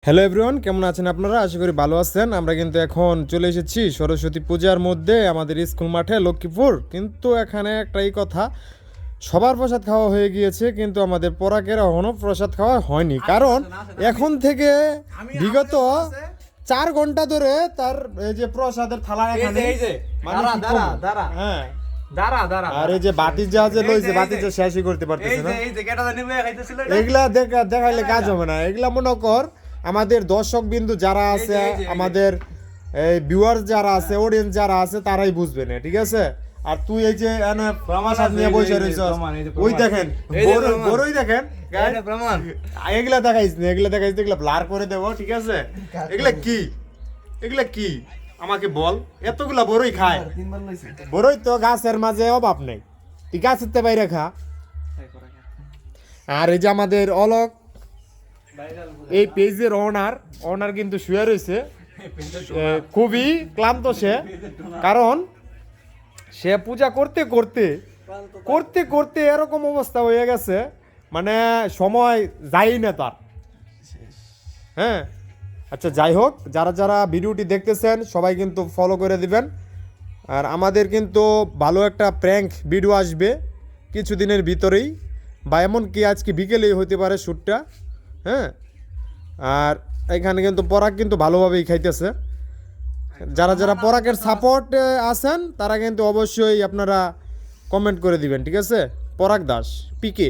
Hello everyone, কেমন আছেন আপনারা? আশা করি ভালো আছেন। আমরা কিন্তু এখন চলে এসেছি সরস্বতী পূজার মধ্যে আমাদের স্কুল মাঠে লক্ষ্মীপুর। কিন্তু এখানে একটাই কথা, সবার প্রসাদ খাওয়া হয়ে গিয়েছে, কিন্তু আমাদের পরাকের এখনও প্রসাদ খাওয়া হয়নি। কারণ এখন থেকে বিগত 4 ঘন্টা ধরে তার এই যে প্রসাদের থালা এখানে হ্যাঁ আর এই যে বাতি যা লইছে, বাতি যা শেষই করতে পারতেছে না। এগুলা দেখাইলে কাজ হবে না। এগুলা মনে কর আমাদের দর্শক বিন্দু যারা আছে, আমাদের এই ভিউয়ার্স যারা আছে, অডিয়েন্স যারা আছে, তারাই বুঝবে না, ঠিক আছে? আর তুই এই যে প্রমাণ নিয়ে বসে রইছস, ওই দেখেন বড়ই দেখেন, এগুলা দেখাইছ না, এগুলা ব্লার করে দেবো, ঠিক আছে? এগুলা কি আমাকে বল। এতগুলা বড়ই খায়, বড়ই তো গাছের মাঝে অভাব নেই, তুই গাছের তে বাইরে খা। আর এই যে আমাদের অলক, এই পেজের ওনার কিন্তু শুয়ে রয়েছে, খুবই ক্লান্ত সে। কারণ সে পূজা করতে করতে এরকম অবস্থা হয়ে গেছে, মানে সময় যাই না তার। হ্যাঁ, আচ্ছা, যাই হোক, যারা যারা ভিডিওটি দেখতেছেন সবাই কিন্তু ফলো করে দিবেন। আর আমাদের কিন্তু ভালো একটা প্র্যাঙ্ক ভিডিও আসবে কিছুদিনের ভিতরেই, বা এমনকি আজকে বিকেলেই হতে পারে শ্যুটটা। হ্যাঁ, আর এখানে কিন্তু পরাগ কিন্তু ভালোভাবেই খাইতেছে। যারা যারা পরাগের সাপোর্ট আছেন তারা কিন্তু অবশ্যই আপনারা কমেন্ট করে দিবেন, ঠিক আছে? পরাগ দাস পিকে।